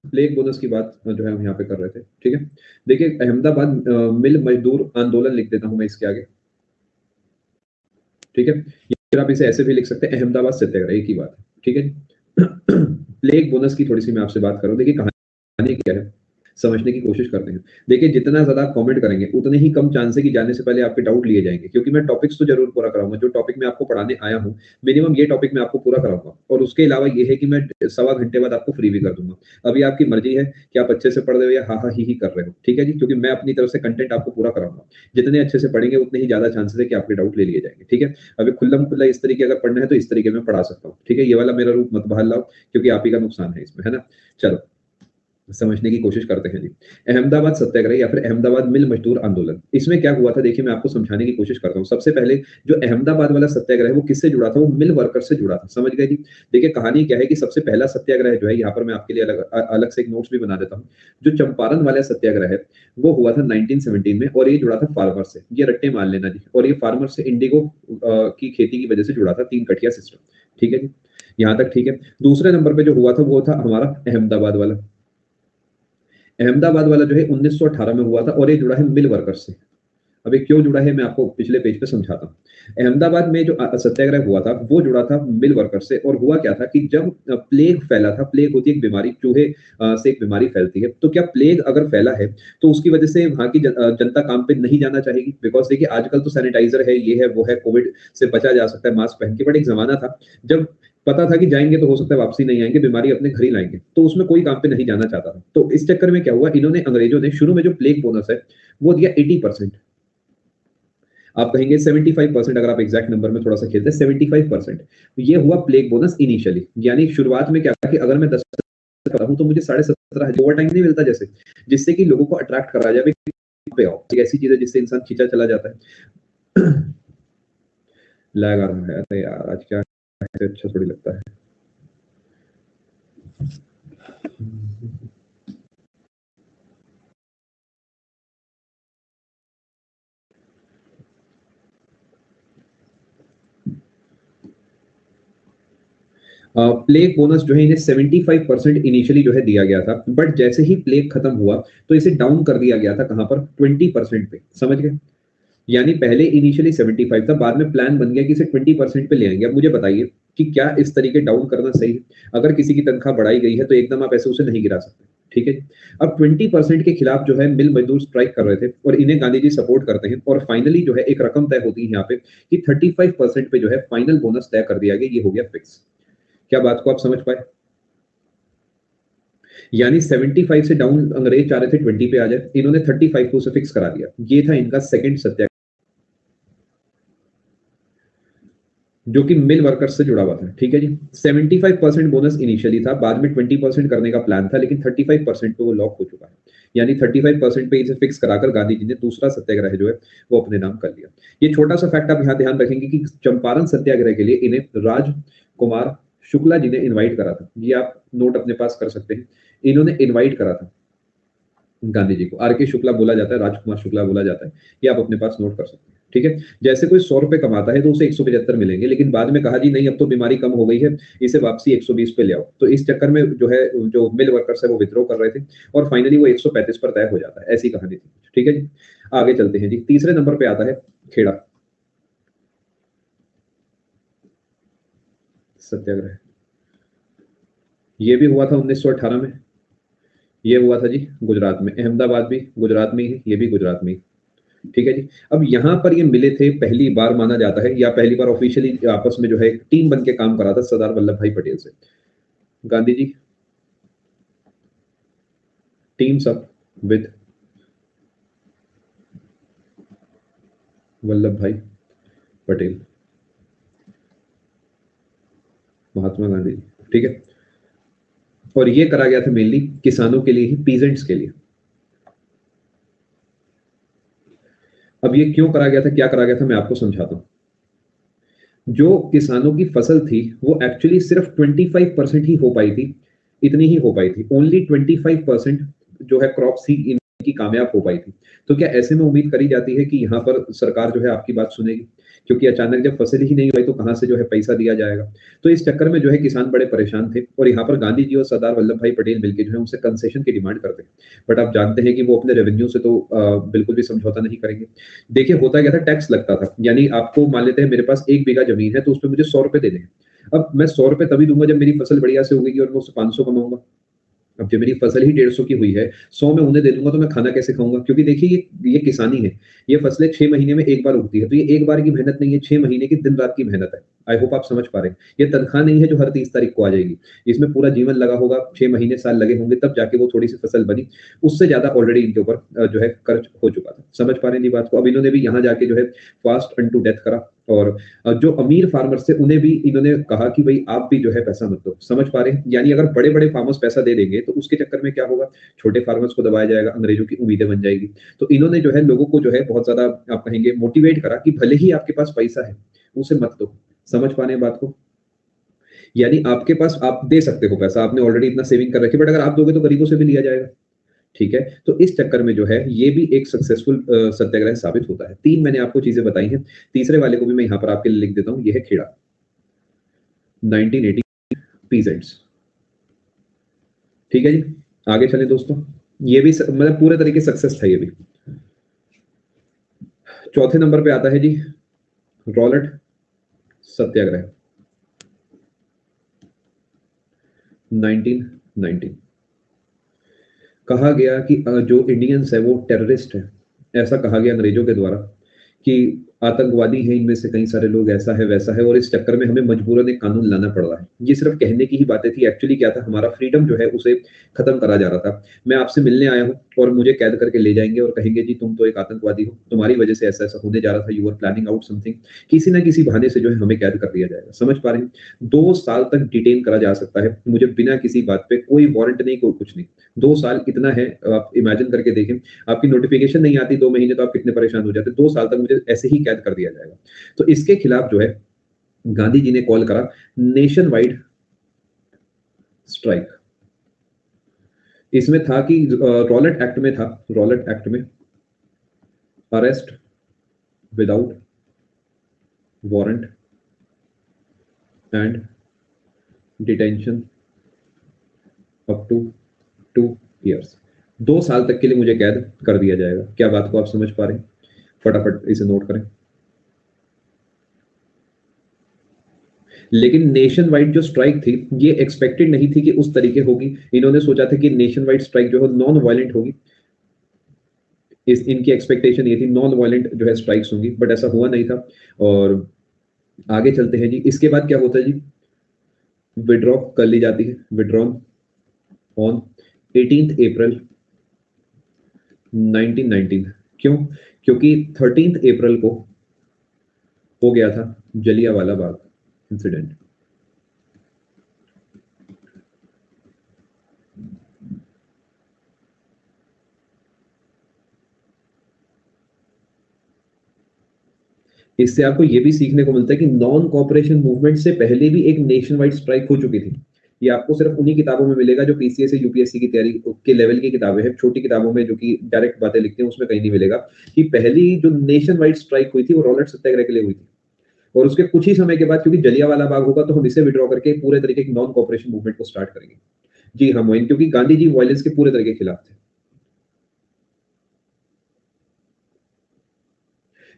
प्लेग बोनस की बात जो है हम यहाँ पे कर रहे थे, ठीक है। देखिए अहमदाबाद मिल मजदूर आंदोलन लिख देता हूं मैं इसके आगे, ठीक है। फिर आप इसे ऐसे भी लिख सकते हैं, अहमदाबाद सत्याग्रह, एक ही बात है, ठीक है। प्लेग बोनस की थोड़ी सी मैं आपसे बात करूं, देखिए कहानी क्या है, समझने की कोशिश करते हैं। देखिए जितना ज्यादा कमेंट करेंगे उतने ही कम चांस है कि जाने से पहले आपके डाउट लिए जाएंगे, क्योंकि मैं टॉपिक्स तो जरूर पूरा कराऊंगा। जो टॉपिक मैं आपको पढ़ाने आया हूँ मिनिमम ये टॉपिक मैं आपको पूरा कराऊंगा, और उसके अलावा ये है कि मैं 1.25 घंटे बाद आपको फ्री भी कर दूंगा। अभी आपकी मर्जी है कि आप अच्छे से पढ़ रहे हो या हा हा ही कर रहे हो, ठीक है जी, क्योंकि मैं अपनी तरफ से कंटेंट आपको पूरा कराऊंगा। जितने अच्छे से पढ़ेंगे उतने ही ज्यादा चांसेस है कि आपके डाउट ले लिए जाएंगे, ठीक है। अभी खुल्लम खुल्ला इस तरीके अगर पढ़ना है तो इस तरीके में पढ़ा सकता हूँ, ठीक है। ये वाला मेरा रूप मत बाहर लाओ, क्योंकि आप ही का नुकसान है इसमें, है ना। चलो समझने की कोशिश करते हैं जी। अहमदाबाद सत्याग्रह या फिर अहमदाबाद मिल मजदूर आंदोलन, इसमें क्या हुआ था देखिए मैं आपको समझाने की कोशिश करता हूँ। सबसे पहले जो अहमदाबाद वाला सत्याग्रह है वो किससे जुड़ा था? वो मिल वर्कर से जुड़ा था, समझ गए जी। देखिए कहानी क्या है कि सबसे पहला सत्याग्रह जो है, यहाँ पर मैं आपके लिए अलग से एक नोट्स भी बना देता हूँ। जो चंपारण वाला सत्याग्रह है वो हुआ था 1917 में, और ये जुड़ा था फार्मर से, ये रट्टे मान लेना जी। और ये फार्मर से इंडिगो की खेती की वजह से जुड़ा था, 3 कठिया सिस्टम, ठीक है जी, यहाँ तक ठीक है। दूसरे नंबर पे जो हुआ था वो था हमारा अहमदाबाद वाला। अहमदाबाद वाला जो है 1918 में हुआ था, और ये जुड़ा है मिल वर्कर से। अब ये क्यों जुड़ा है मैं आपको पिछले पेज पे समझाता हूँ। अहमदाबाद में जो सत्याग्रह हुआ था वो जुड़ा था मिल वर्कर से, और हुआ क्या था कि जब प्लेग फैला था, प्लेग होती है एक बीमारी, चूहे से एक बीमारी फैलती है, तो क्या प्लेग अगर फैला है तो उसकी वजह से वहाँ की जनता काम पे नहीं जाना चाहेगी, बिकॉज देखिए आजकल तो सैनिटाइजर है, ये है वो है, कोविड से बचा जा सकता है मास्क पहन के, बट एक जमाना था जब पता था कि जाएंगे तो हो सकता है वापसी नहीं आएंगे, बीमारी अपने घर ही लाएंगे, तो उसमें कोई काम पे नहीं जाना चाहता था। तो इस चक्कर में क्या हुआ, इन्होंने अंग्रेजों ने शुरू में जो प्लेग बोनस है वो दिया 80%, आप कहेंगे 75%, अगर आप एग्जैक्ट नंबर में थोड़ा सा खेलते हैं 75%, ये हुआ प्लेग बोनस इनिशियली। यानी शुरुआत में क्या था कि अगर मैं 10 करता हूं तो मुझे 17.5 ओवर टाइम नहीं मिलता, जैसे जिससे कि लोगों को अट्रैक्ट करा जाए पे आओ, एक ऐसी चीज है जिससे इंसान खींचा चला जाता है। लैग आ रहा है, अरे यार आज क्या है, अच्छा थोड़ी लगता है। प्लेग बोनस जो है इन्हें 75% इनिशियली जो है दिया गया था, बट जैसे ही प्लेग खत्म हुआ तो इसे डाउन कर दिया गया था, कहां पर, 20% पे, समझ गए। यानी पहले इनिशियली 75 था, बाद में प्लान बन गया कि इसे 20% पे ले आएंगे। अब मुझे बताइए कि क्या इस तरीके डाउन करना सही है? अगर किसी की तनख्वाह बढ़ाई गई है तो एकदम आप ऐसे उसे नहीं गिरा सकते, ठीक है। अब 20% के खिलाफ जो है मिल मजदूर स्ट्राइक कर रहे थे, और इन्हें गांधी जी सपोर्ट करते हैं, और फाइनली जो है एक रकम तय होती है यहाँ पे कि 35% पे जो है फाइनल बोनस तय कर दिया गया, ये हो गया फिक्स। क्या बात को आप समझ पाए? यानी 75 से डाउन अंग्रेज चाह रहे थे 20 पे आ जाए, इन्होंने 35 को उसे फिक्स करा दिया। ये था इनका सेकंड सत्याग्रह, जो कि मिल वर्कर्स से जुड़ा हुआ था, ठीक है जी। 75% बोनस इनिशियली था, बाद में 20% करने का प्लान था, लेकिन 35% पे वो लॉक हो चुका है। यानी 35% पे इसे फिक्स कराकर गांधी जी ने दूसरा सत्याग्रह जो है वो अपने नाम कर लिया। ये छोटा सा फैक्ट आप यहाँ ध्यान रखेंगे कि चंपारण सत्याग्रह के लिए इन्हें राजकुमार शुक्ला जी ने इन्वाइट करा था, ये आप नोट अपने पास कर सकते हैं। इन्होंने इन्वाइट करा था गांधी जी को, आर के शुक्ला बोला जाता है, राजकुमार शुक्ला बोला जाता है, ये आप अपने पास नोट कर सकते हैं, ठीक है। जैसे कोई 100 रुपए कमाता है तो उसे 175 मिलेंगे, लेकिन बाद में कहा जी नहीं अब तो बीमारी कम हो गई है, इसे वापसी 120 पे ले आओ, तो इस चक्कर में जो है जो मिल वर्कर्स है वो विद्रोह कर रहे थे, और फाइनली वो 135 पर तय हो जाता है, ऐसी कहानी थी, ठीक है जी। आगे चलते हैं जी, तीसरे नंबर पे आता है खेड़ा सत्याग्रह। ये भी हुआ था 1918 में, ये हुआ था जी गुजरात में, अहमदाबाद भी गुजरात में ही है, ये भी गुजरात में ही, ठीक है जी। अब यहाँ पर ये मिले थे पहली बार, माना जाता है, या पहली बार ऑफिशियली आपस में जो है एक टीम बन के काम करा था सरदार वल्लभ भाई पटेल से Gandhi ji, teams up with Vallabh भाई पटेल, महात्मा गांधी जी, ठीक है। और ये करा गया था मेनली किसानों के लिए ही, पीजेंट्स के लिए। अब ये क्यों करा गया था, क्या करा गया था, मैं आपको समझाता हूँ। जो किसानों की फसल थी वो एक्चुअली सिर्फ 25% ही हो पाई थी, इतनी ही हो पाई थी, ओनली 25% जो है क्रॉप थी इनकी कामयाब हो पाई थी। तो क्या ऐसे में उम्मीद करी जाती है कि यहाँ पर सरकार जो है आपकी बात सुनेगी? क्योंकि अचानक जब फसल ही नहीं हुई तो कहाँ से जो है पैसा दिया जाएगा? तो इस चक्कर में जो है किसान बड़े परेशान थे, और यहाँ पर गांधी जी और सरदार वल्लभ भाई पटेल मिलकर जो है उनसे कंसेशन की डिमांड करते हैं। बट आप जानते हैं कि वो अपने रेवेन्यू से तो बिल्कुल भी समझौता नहीं करेंगे। देखिए होता क्या था, टैक्स लगता था, यानी आपको मान लेते हैं मेरे पास 1 बीघा जमीन है तो उस पर मुझे 100 रुपए देने हैं। अब मैं 100 रुपए तभी दूंगा जब मेरी फसल बढ़िया से उगेगी और मैं उससे 500 कमाऊंगा। अब जब मेरी फसल ही 150 की हुई है, 100 में उन्हें दे दूंगा तो मैं खाना कैसे खाऊंगा? क्योंकि देखिए ये किसानी है, ये फसलें 6 महीने में एक बार उगती है, तो ये एक बार की मेहनत नहीं है, 6 महीने की दिन रात की मेहनत है। आई होप आप समझ पा रहे हैं, ये तनख्वाह नहीं है जो हर 30 तारीख को आ जाएगी, इसमें पूरा जीवन लगा होगा, 6 महीने साल लगे होंगे तब जाके वो थोड़ी सी फसल बनी। उससे ज्यादा ऑलरेडी इनके ऊपर जो है खर्च हो चुका था, समझ पा रहे हैं जी बात को। अब इन्होंने भी यहाँ जाके जो है फास्ट अन टू डेथ करा, और जो अमीर फार्मर्स थे उन्हें भी इन्होंने कहा कि भाई आप भी जो है पैसा मत दो, समझ पा रहे हैं। यानी अगर बड़े बड़े फार्मर्स पैसा दे देंगे तो उसके चक्कर में क्या होगा, छोटे फार्मर्स को दबाया जाएगा, अंग्रेजों की उम्मीदें बन जाएगी। तो इन्होंने जो है लोगों को जो है बहुत ज्यादा आप कहेंगे मोटिवेट करा कि भले ही आपके पास पैसा है उसे मत दो, समझ पा रहे हैं बात को। यानी आपके पास आप दे सकते हो पैसा, आपने ऑलरेडी इतना सेविंग कर रखी है, बट अगर आप दोगे तो गरीबों से भी लिया जाएगा, ठीक है। तो इस चक्कर में जो है ये भी एक सक्सेसफुल सत्याग्रह साबित होता है। 3 मैंने आपको चीजें बताई हैं, तीसरे वाले को भी मैं यहाँ पर आपके लिए लिख देता हूँ, ये है खेड़ा 1980 पीजेंट्स, ठीक है जी। आगे चले दोस्तों, ये भी मतलब पूरे तरीके सक्सेस था ये भी। चौथे नंबर पे आता है जी रॉलेट सत्याग्रह 1919। कहा गया कि जो इंडियंस है वो टेररिस्ट है, ऐसा कहा गया अंग्रेजों के द्वारा कि आतंकवादी हैं इनमें से कई सारे लोग, ऐसा है वैसा है, और इस चक्कर में हमें मजबूरन एक कानून लाना पड़ रहा है। ये सिर्फ कहने की ही बातें थी, एक्चुअली क्या था, हमारा फ्रीडम जो है उसे खत्म करा जा रहा था। मैं आपसे मिलने आया हूँ और मुझे कैद करके ले जाएंगे और कहेंगे जी तुम तो एक आतंकवादी हो, तुम्हारी वजह से ऐसा ऐसा होने जा रहा था, you are planning out something. किसी ना किसी बहाने से जो है हमें कैद कर दिया जाएगा, समझ पा रहे हैं। 2 साल तक डिटेन करा जा सकता है मुझे बिना किसी बात पे, कोई वारंट नहीं, कोई कुछ नहीं। 2 साल कितना है, आप इमेजिन करके देखें। आपकी नोटिफिकेशन नहीं आती 2 महीने तो आप कितने परेशान हो जाते। 2 साल तक मुझे ऐसे ही कैद कर दिया जाएगा। तो इसके खिलाफ जो है गांधी जी ने कॉल करा नेशन वाइड स्ट्राइक। इसमें था कि रॉलेट एक्ट में था, रॉलेट एक्ट में arrest without warrant and detention up to 2 years। 2 साल तक के लिए मुझे कैद कर दिया जाएगा। क्या बात को आप समझ पा रहे हैं? फटाफट इसे नोट करें। लेकिन नेशन वाइड जो स्ट्राइक थी ये एक्सपेक्टेड नहीं थी कि उस तरीके होगी। इन्होंने सोचा था कि नेशन वाइड स्ट्राइक जो है नॉन वायलेंट होगी। इनकी एक्सपेक्टेशन ये थी नॉन वायलेंट जो है स्ट्राइक्स होंगी, बट ऐसा हुआ नहीं था। और आगे चलते हैं जी। इसके बाद क्या होता है जी, विड्रॉ कर ली जाती है, विड्रॉन ऑन 18 अप्रैल 1919। क्यों? क्योंकि 13 अप्रैल को हो गया था जलियांवाला बाग इंसिडेंट। इससे आपको यह भी सीखने को मिलता है कि नॉन कॉपरेशन मूवमेंट से पहले भी एक नेशन वाइड स्ट्राइक हो चुकी थी। ये आपको सिर्फ उन्हीं किताबों में मिलेगा जो पीसीएस से यूपीएससी की तैयारी के लेवल की किताबें हैं। छोटी किताबों में जो कि डायरेक्ट बातें लिखते हैं उसमें कहीं नहीं मिलेगा कि पहली जो नेशन वाइड स्ट्राइक हुई थी वो रॉलेट सत्याग्रह के लिए हुई थी। और उसके कुछ ही समय के बाद क्योंकि जलियांवाला बाग होगा तो हम इसे विड्रॉ करके पूरे तरीके की नॉन कॉपरेशन मूवमेंट को स्टार्ट करेंगे। जी हाँ मोइन, क्योंकि गांधी जी वायलेंस के पूरे तरीके के खिलाफ थे।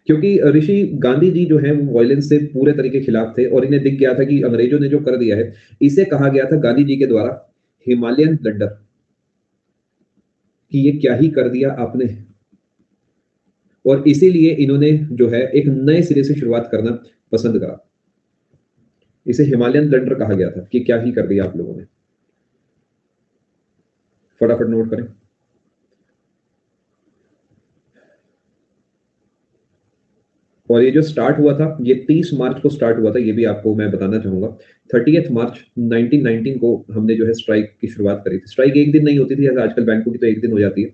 क्योंकि ऋषि गांधी जी जो है वो वायलेंस से पूरे तरीके खिलाफ थे और इन्हें दिख गया था कि अंग्रेजों ने जो कर दिया है, इसे कहा गया था गांधी जी के द्वारा हिमालयन ब्लंडर, कि ये क्या ही कर दिया आपने। और इसीलिए इन्होंने जो है एक नए सिरे से शुरुआत करना पसंद करा। इसे हिमालयन ब्लंडर कहा गया था कि क्या ही कर दिया आप लोगों ने। फटाफट नोट करें। और ये जो स्टार्ट हुआ था ये 30 मार्च को स्टार्ट हुआ था, ये भी आपको मैं बताना चाहूंगा। 30 मार्च 1919 को हमने जो है स्ट्राइक की शुरुआत करी थी। स्ट्राइक एक दिन नहीं होती थी जैसे आजकल बैंकों की तो एक दिन हो जाती है।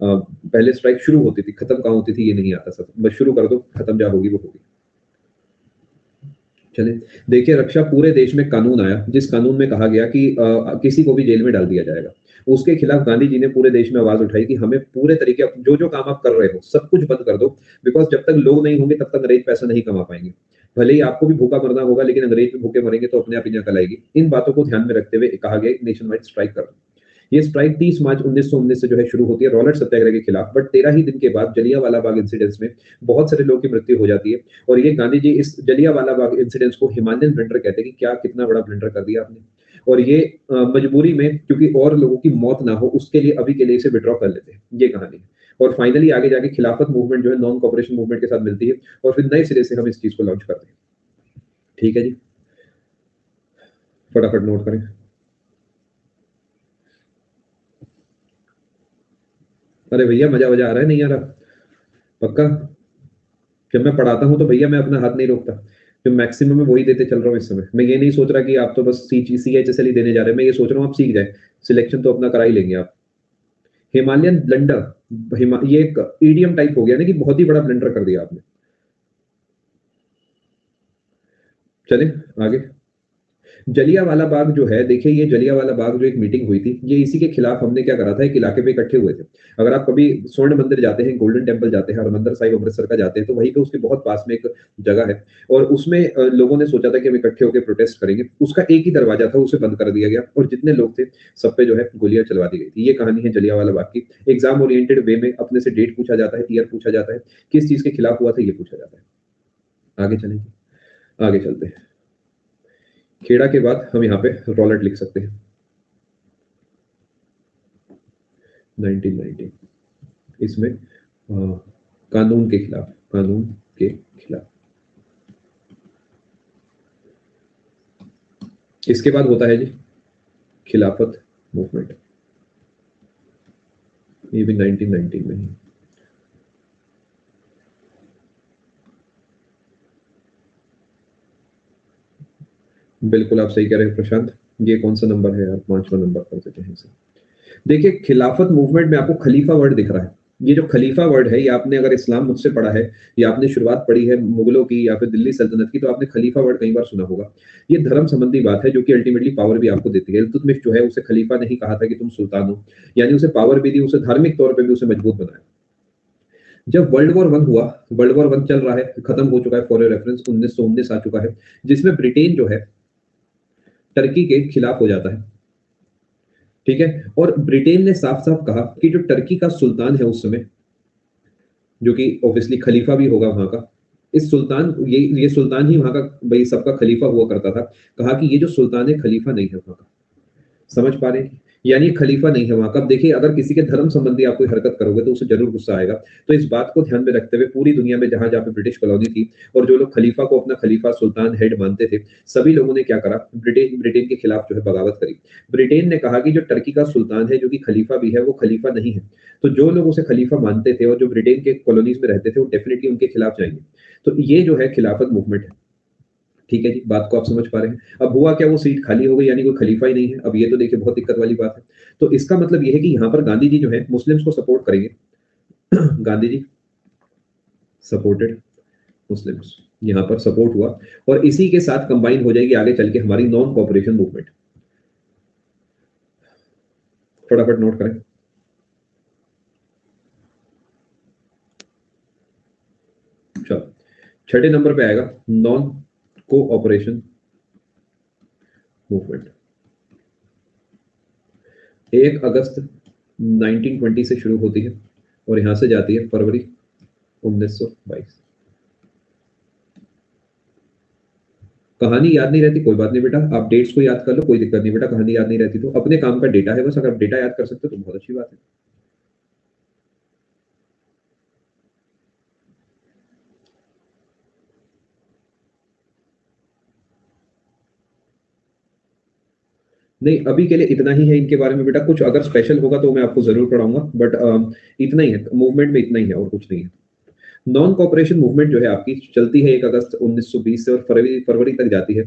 पहले स्ट्राइक शुरू होती थी, खत्म कहाँ होती थी ये नहीं आता सब, बस शुरू कर दो, खत्म जहाँ होगी वो होगी। चले देखिए, रक्षा पूरे देश में कानून आया जिस कानून में कहा गया कि किसी को भी जेल में डाल दिया जाएगा। उसके खिलाफ गांधी जी ने पूरे देश में आवाज उठाई कि हमें पूरे तरीके जो जो काम आप कर रहे हो सब कुछ बंद कर दो। बिकॉज जब तक लोग नहीं होंगे तब तक अंग्रेज पैसा नहीं कमा पाएंगे। भले ही आपको भी भूखा मरना होगा लेकिन अंग्रेज भी भूखे मरेंगे तो अपने आप ही अकल आएगी। इन बातों को ध्यान में रखते हुए कहा गया नेशन वाइड स्ट्राइक कर। ये स्ट्राइक 30 मार्च 1919 से जो है शुरू होती है रॉलेट सत्याग्रह के खिलाफ। बट 13 ही दिन के बाद जलियांवाला बाग इंसिडेंट्स में बहुत सारे लोगों की मृत्यु हो जाती है। और ये गांधी जी इस जलियांवाला बाग इंसिडेंट्स को हिमालयन ब्लंडर कहते हैं कि क्या कितना बड़ा ब्लंडर कर दिया आपने। और ये मजबूरी में क्योंकि और लोगों की मौत ना हो उसके लिए अभी के लिए इसे विड्रॉ कर लेते हैं, ये कहानी है। और फाइनली आगे जाके खिलाफत मूवमेंट जो है नॉन कॉपरेशन मूवमेंट के साथ मिलती है और फिर नए सिरे से हम इस चीज को लॉन्च करते हैं। ठीक है जी, फटाफट नोट करें। अरे भैया मजा वजा आ रहा है नहीं आ रहा? पक्का? जब मैं पढ़ाता हूँ तो भैया मैं अपना हाथ नहीं रोकता। जो मैक्सिमम है वही देते चल रहा हूँ इस समय। मैं ये नहीं सोच रहा कि आप तो बस CHSL ही देने जा रहे हैं। मैं ये सोच रहा हूँ आप सीख जाए, सिलेक्शन तो अपना करा ही लेंगे आप। हिमालयन ब्लंडर, ये एक ईडीएम टाइप हो गया ना कि बहुत ही बड़ा ब्लंडर कर दिया आपने। चले आगे। जलियांवाला बाग जो है, देखिए ये जलियांवाला बाग जो एक मीटिंग हुई थी, ये इसी के खिलाफ हमने क्या करा था, एक इलाके पे इकट्ठे हुए थे। अगर आप कभी स्वर्ण मंदिर जाते हैं, गोल्डन टेम्पल जाते हैं, हरमंदिर साहिब अमृतसर का जाते हैं, तो वहीं पे उसके बहुत पास में एक जगह है और उसमें लोगों ने सोचा था कि हम इकट्ठे होकर प्रोटेस्ट करेंगे। उसका एक ही दरवाजा था, उसे बंद कर दिया गया और जितने लोग थे, सब पे जो है गोलियां चलवा दी गई थी। ये कहानी है जलियांवाला बाग की। एग्जाम ओरिएंटेड वे में अपने से डेट पूछा जाता है, ईयर पूछा जाता है, किस चीज के खिलाफ हुआ था ये पूछा जाता है। आगे चलेंगे, आगे चलते हैं। खेड़ा के बाद हम यहाँ पे रॉलेट लिख सकते हैं 1919, इसमें कानून के खिलाफ, कानून के खिलाफ। इसके बाद होता है जी खिलाफत मूवमेंट, ये भी 1919 में ही। बिल्कुल आप सही कह रहे हैं प्रशांत, ये कौन सा नंबर है, आप 5वां नंबर कर देते हैं इसे। देखिए खिलाफत मूवमेंट में आपको खलीफा वर्ड दिख रहा है। ये जो खलीफा वर्ड है, ये आपने अगर इस्लाम मुझसे पढ़ा है या आपने शुरुआत पढ़ी है मुगलों की या फिर दिल्ली सल्तनत की, तो आपने खलीफा वर्ड कई बार सुना होगा। ये धर्म संबंधी बात है जो कि अल्टीमेटली पावर भी आपको देती है। इल्तुतमिश जो है उसे खलीफा नहीं कहा था कि तुम सुल्तान हो, यानी उसे पावर भी दी, उसे धार्मिक तौर पर भी उसे मजबूत बनाया। जब वर्ल्ड वॉर वन हुआ, वर्ल्ड वॉर वन चल रहा है, खत्म हो चुका है, फॉर रेफरेंस 1919 आ चुका है, जिसमें ब्रिटेन जो है टर्की के खिलाफ हो जाता है। ठीक है, और ब्रिटेन ने साफ साफ कहा कि जो टर्की का सुल्तान है उस समय, जो कि ऑब्वियसली खलीफा भी होगा वहां का, इस सुल्तान ये सुल्तान ही वहां का भाई सबका खलीफा हुआ करता था। कहा कि ये जो सुल्तान है खलीफा नहीं है वहां का। समझ पा रहे हैं, यानी खलीफा नहीं है वहां का। अब देखिए अगर किसी के धर्म संबंधी आप कोई हरकत करोगे तो उसे जरूर गुस्सा आएगा। तो इस बात को ध्यान में रखते हुए पूरी दुनिया में जहां जहां पे ब्रिटिश कॉलोनी थी और जो लोग खलीफा को अपना खलीफा सुल्तान हेड मानते थे, सभी लोगों ने क्या करा, ब्रिटेन ब्रिटेन के खिलाफ जो है बगावत करी। ब्रिटेन ने कहा कि जो टर्की का सुल्तान है जो कि खलीफा भी है, वो खलीफा नहीं है। तो जो लोग उसे खलीफा मानते थे और जो ब्रिटेन के कॉलोनीज में रहते थे, वो डेफिनेटली उनके खिलाफ जाएंगे। तो ये जो है खिलाफत मूवमेंट है। ठीक है जी, बात को आप समझ पा रहे हैं। अब हुआ क्या, वो सीट खाली हो गई, यानी कोई खलीफा ही नहीं है। अब ये तो देखिए बहुत दिक्कत वाली बात है। तो इसका मतलब ये है कि यहाँ पर गांधी जी जो है मुस्लिम्स को सपोर्ट करेंगे। गांधी जी सपोर्टेड मुस्लिम्स, यहाँ पर सपोर्ट हुआ और इसी के साथ कंबाइन हो जाएगी आगे चल के हमारी नॉन कॉपरेशन मूवमेंट। फटाफट नोट करें। चलो छठे नंबर पे आएगा नॉन कोऑपरेशन मूवमेंट। 1 अगस्त 1920 से शुरू होती है और यहां से जाती है फरवरी 1922। कहानी याद नहीं रहती कोई बात नहीं बेटा, आप डेट्स को याद कर लो, कोई दिक्कत नहीं बेटा। कहानी याद नहीं रहती तो अपने काम का डेटा है बस, अगर डेटा याद कर सकते हो तो बहुत अच्छी बात है। नहीं अभी के लिए इतना ही है इनके बारे में बेटा, कुछ अगर स्पेशल होगा तो मैं आपको जरूर पढ़ाऊंगा, बट इतना ही है मूवमेंट में, इतना ही है और कुछ नहीं है। नॉन कॉपरेशन मूवमेंट जो है आपकी चलती है 1 अगस्त 1920 से और फरवरी फरवरी तक जाती है।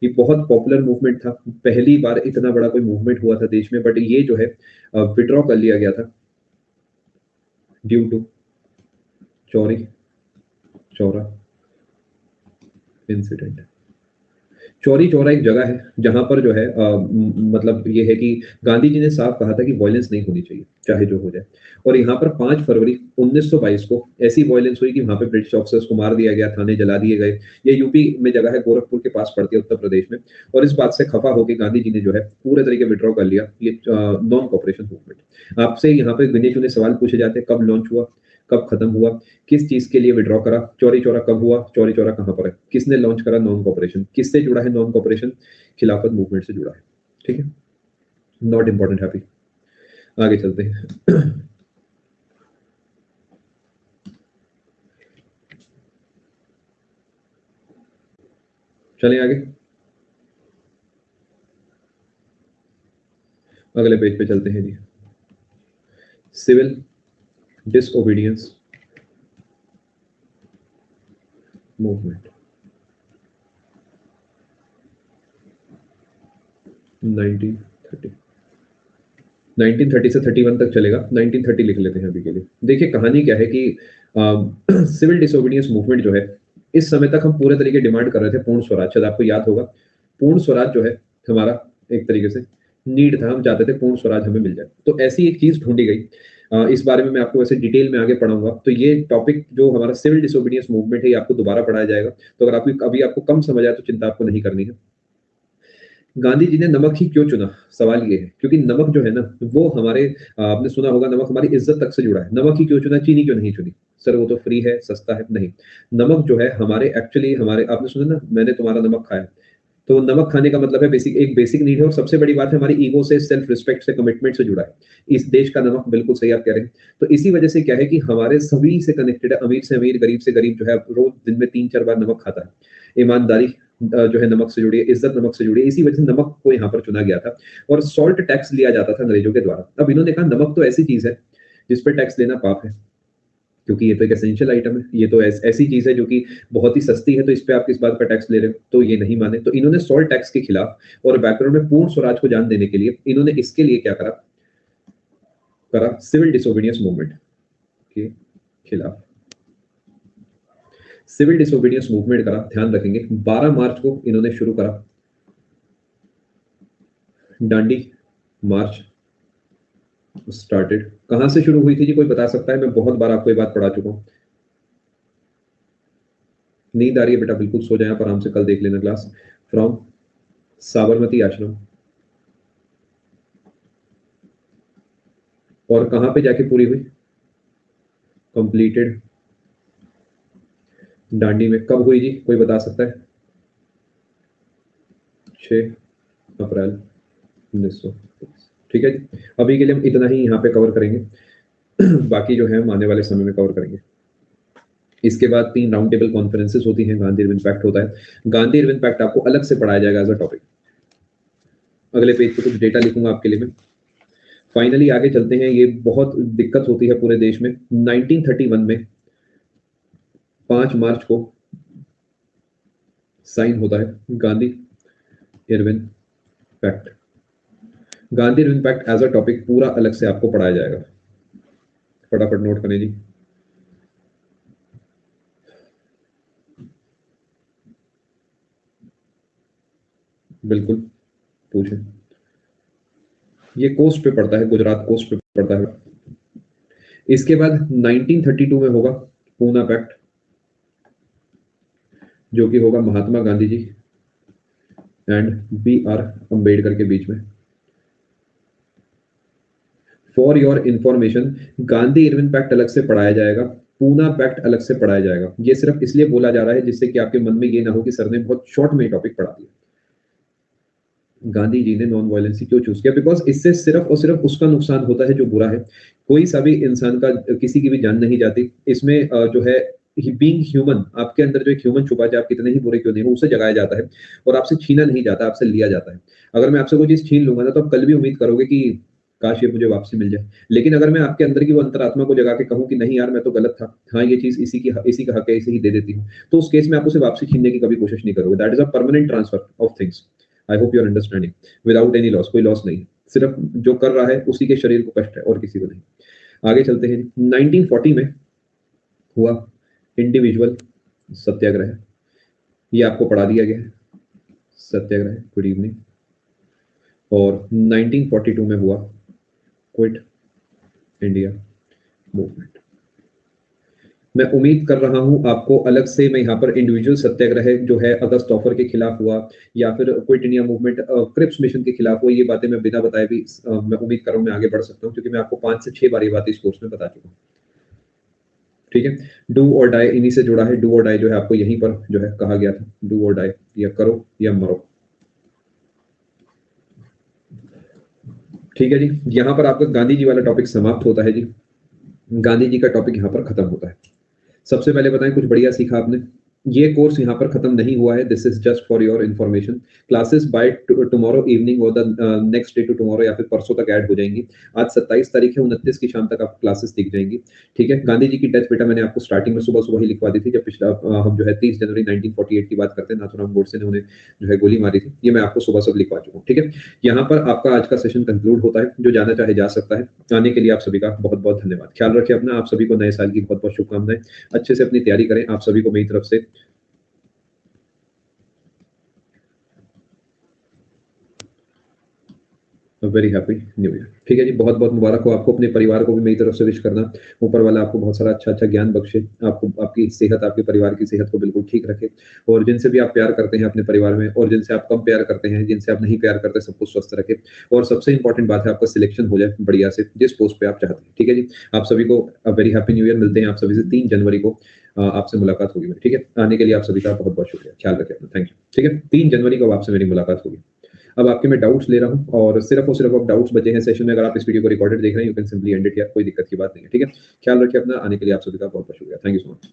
ये बहुत पॉपुलर मूवमेंट था, पहली बार इतना बड़ा कोई मूवमेंट हुआ था देश में, बट ये जो है विड्रॉ कर लिया गया था due to Chauri Chaura incident. Chauri Chaura एक जगह है जहां पर जो है मतलब ये है कि गांधी जी ने साफ कहा था कि वायलेंस नहीं होनी चाहिए चाहे जो हो जाए। और यहाँ पर 5 फरवरी 1922 को ऐसी वायलेंस हुई कि वहां पे ब्रिटिश ऑफिसर्स को मार दिया गया, थाने जला दिए गए। ये यूपी में जगह है, गोरखपुर के पास पड़ती है उत्तर प्रदेश में। और इस बात से खफा होकर गांधी जी ने जो है पूरे तरीके विड्रॉ कर लिया ये नॉन कॉपरेशन मूवमेंट। आपसे यहाँ पे गिने चुने सवाल पूछे जाते हैं, कब लॉन्च हुआ, कब खत्म हुआ, किस चीज के लिए विड्रॉ करा, चौरी चौरा कब हुआ, चौरी चौरा कहां पर है, किसने लॉन्च करा नॉन कॉपरेशन, किससे जुड़ा है नॉन कॉपरेशन, खिलाफत मूवमेंट से जुड़ा है। ठीक है, नॉट इंपॉर्टेंट हैप्पी। आगे चलते हैं। चलें आगे, अगले पेज पे चलते हैं जी। सिविल डिसओबीडियंस मूवमेंट 1930 1930 से 31 तक चलेगा, 1930 लिख लेते हैं अभी के लिए। देखिए कहानी क्या है कि सिविल डिसोबीडियंस मूवमेंट जो है, इस समय तक हम पूरे तरीके डिमांड कर रहे थे पूर्ण स्वराज। शायद आपको याद होगा पूर्ण स्वराज जो है हमारा एक तरीके से नीड था, हम चाहते थे पूर्ण स्वराज हमें मिल जाए। तो ऐसी एक चीज ढूंढी गई। इस बारे में मैं आपको वैसे डिटेल में आगे पढ़ाऊंगा। तो ये टॉपिक जो हमारा सिविल डिसोबीडियंस मूवमेंट है, ये आपको दोबारा पढ़ाया जाएगा। तो अगर आपको अभी आपको कम समझ आया तो चिंता आपको नहीं करनी है। गांधी जी ने नमक ही क्यों चुना? सवाल ये है क्योंकि नमक जो है ना वो हमारे आपने सुना होगा नमक हमारी इज्जत तक से जुड़ा है। नमक ही क्यों चुना, चीनी क्यों नहीं चुनी? सर वो तो फ्री है, सस्ता है। नहीं, नमक जो है हमारे एक्चुअली हमारे आपने सुना ना, मैंने तुम्हारा नमक खाया। तो नमक खाने का मतलब है एक बेसिक नीड है, और सबसे बड़ी बात है हमारी ईगो से, सेल्फ रिस्पेक्ट से, कमिटमेंट से जुड़ा है। इस देश का नमक, बिल्कुल सही आप कह रहे हैं। तो इसी वजह से क्या है कि हमारे सभी से कनेक्टेड है, अमीर से अमीर, गरीब से गरीब जो है रोज दिन में 3-4 बार नमक खाता है। ईमानदारी जो है नमक से जुड़ी है, इज्जत नमक से जुड़ी है। इसी वजह से नमक को यहाँ पर चुना गया था और सॉल्ट टैक्स लिया जाता था अंग्रेजों के द्वारा। अब इन्होंने कहा नमक तो ऐसी चीज है जिस पर टैक्स लेना पाप है, क्योंकि ये तो एक एसेंशियल आइटम है, ये तो ऐसी चीज है जो कि बहुत ही सस्ती है, तो इस पे आप किस बात का टैक्स ले रहे हो? तो ये नहीं माने। तो इन्होंने सॉल्ट टैक्स के खिलाफ और व्याकरण में पूर्ण स्वराज को जान देने के लिए इन्होंने इसके लिए क्या करा सिविल डिसोबीडियंस मूवमेंट के खिलाफ सिविल डिसोबीडियंस मूवमेंट करा। ध्यान रखेंगे 12 मार्च को इन्होंने शुरू करा डांडी मार्च स्टार्टेड। कहां से शुरू हुई थी जी, कोई बता सकता है? मैं बहुत बार आपको ये बात पढ़ा चुका हूं। नींद आ रही है बेटा, बिल्कुल सो जाए, आप आराम से कल देख लेना क्लास। फ्रॉम साबरमती आश्रम। और कहां पे जाके पूरी हुई? कंप्लीटेड डांडी में। कब हुई जी, कोई बता सकता है? 6 अप्रैल 1900। ठीक है जी, अभी के लिए हम इतना ही यहाँ पे कवर करेंगे। बाकी जो है हम आने वाले समय में कवर करेंगे। इसके बाद 3 राउंड टेबल कॉन्फ्रेंसेस होती हैं, गांधी इरविन पैक्ट होता है। गांधी इरविन पैक्ट आपको अलग से पढ़ाया जाएगा एज अ टॉपिक। अगले पेज पे कुछ डेटा लिखूंगा आपके लिए मैं। फाइनली आगे चलते हैं। ये बहुत दिक्कत होती है पूरे देश में। 1931 में 5 मार्च को साइन होता है Gandhi Irwin pact. Gandhi Irwin pact as a topic पूरा अलग से आपको पढ़ाया जाएगा। फटाफट नोट करें जी। बिल्कुल पूछे। ये कोस्ट पे पड़ता है, गुजरात कोस्ट पे पड़ता है। इसके बाद 1932 में होगा पूना पैक्ट, जो कि होगा महात्मा गांधी जी एंड B.R. अंबेडकर के बीच में। For your information, Gandhi Irwin pact अलग से पढ़ाया जाएगा, पूना पैक्ट अलग से पढ़ाया जाएगा। ये सिर्फ इसलिए बोला जा रहा है जिससे कि आपके मन में ये ना हो कि सर ने बहुत शॉर्ट में टॉपिक पढ़ा दिया। गांधी जी ने नॉन वायलेंस क्यों चूज किया? बिकॉज इससे सिर्फ और सिर्फ उसका नुकसान होता है जो बुरा है। कोई सा भी इंसान का किसी की भी जान नहीं जाती। इसमें जो है बीइंग ह्यूमन, आपके अंदर जो एक ह्यूमन छुपा है, आप कितने ही बुरे क्यों नहीं हो, उसे जगाया जाता है और आपसे छीना नहीं जाता, आपसे लिया जाता है। अगर मैं आपसे कोई चीज छीन लूंगा ना, तो आप कल भी उम्मीद करोगे कि काश ये मुझे वापसी मिल जाए। लेकिन अगर मैं आपके अंदर की वो अंतरात्मा को जगा के कहूं कि नहीं यार मैं तो गलत था, हाँ ये चीज इसी का हक है, इसे ही दे देती हूँ, तो उस केस में आप उसे वापसी छीनने की कभी कोशिश नहीं करोगे। That is a permanent transfer of things. I hope you are understanding. Without any loss, कोई लॉस नहीं, सिर्फ जो कर रहा है उसी के शरीर को कष्ट है और किसी को नहीं। आगे चलते हैं। 1940 में हुआ इंडिविजुअल सत्याग्रह, ये आपको पढ़ा दिया गया है सत्याग्रह। Good evening. और 1942 में हुआ क्विट इंडिया मूवमेंट। मैं उम्मीद कर रहा हूं आपको अलग से मैं यहाँ पर इंडिविजुअल सत्याग्रह जो है अगस्त ऑफर के खिलाफ हुआ या फिर quit India movement Cripps mission के खिलाफ हुआ, ये बातें मैं बिना बताए भी मैं उम्मीद कर रहा हूं मैं आगे बढ़ सकता हूं, क्योंकि मैं आपको 5 से 6 बार ये बात इस कोर्स में बता चुका हूं। ठीक है, डू और डाई इन्हीं से जुड़ा है। डू और डाई जो है आपको यहीं पर जो है कहा गया था, डू और डाई, या करो या मरो। ठीक है जी, यहाँ पर आपका गांधी जी वाला टॉपिक समाप्त होता है जी। गांधी जी का टॉपिक यहाँ पर खत्म होता है। सबसे पहले बताएं कुछ बढ़िया सीखा आपने? ये कोर्स यहाँ पर खत्म नहीं हुआ है। This is just for your information. Classes by tomorrow evening और the next day to tomorrow या फिर परसों तक ऐड हो जाएंगी। आज 27 तारीख है, 29 की शाम तक आपको क्लासेस दिख जाएंगी। ठीक है, गांधी जी की डेथ बेटा मैंने आपको स्टार्टिंग में सुबह सुबह ही लिखवा दी थी, जब पिछला हम जो है 30 जनवरी 1948 की बात करते हैं, नाथूराम गोडसे ने उन्हें जो है गोली मारी थी। ये मैं आपको सुबह सब लिखवा चुका हूँ। ठीक है, यहाँ पर आपका आज का सेशन कंक्लूड होता है। जो जाना चाहे जा सकता है। आने के लिए आप सभी का बहुत बहुत धन्यवाद। ख्याल रखें अपना। आप सभी को नए साल की बहुत बहुत शुभकामनाएं। अच्छे से अपनी तैयारी करें। आप सभी को मेरी तरफ से वेरी हैप्पी न्यू ईयर। ठीक है जी, बहुत बहुत मुबारक हो आपको, अपने परिवार को भी मेरी तरफ से विश करना। ऊपर वाला आपको बहुत सारा अच्छा अच्छा ज्ञान बख्शे, आपको आपकी सेहत, आपके परिवार की सेहत को बिल्कुल ठीक रखे, और जिनसे भी आप प्यार करते हैं अपने परिवार में, और जिनसे आप कम प्यार करते हैं, जिनसे आप नहीं प्यार करते, सबको स्वस्थ रखे। और सबसे इंपॉर्टेंट बात है, आपका सिलेक्शन हो जाए बढ़िया से जिस पोस्ट पे आप चाहते हैं। ठीक है जी, आप सभी को वेरी हैप्पी न्यू ईयर। मिलते हैं आप सभी से 3 जनवरी को, आपसे मुलाकात होगी मेरी। ठीक है, आने के लिए आप सभी का बहुत बहुत शुक्रिया, ख्याल रखें अपना, थैंक यू। ठीक है, 3 जनवरी को आपसे मेरी मुलाकात होगी। अब आपके मैं डाउट्स ले रहा हूँ, और सिर्फ और सिर्फ अब डाउट्स बचे हैं सेशन में। अगर आप इस वीडियो को रिकॉर्डेड देख रहे हैं, you can simply and it here, कोई दिक्कत की बात नहीं है। ठीक है, ख्याल रखिए अपना, आने के लिए आप सभी का बहुत बहुत शुक्रिया, थैंक यू सो मच।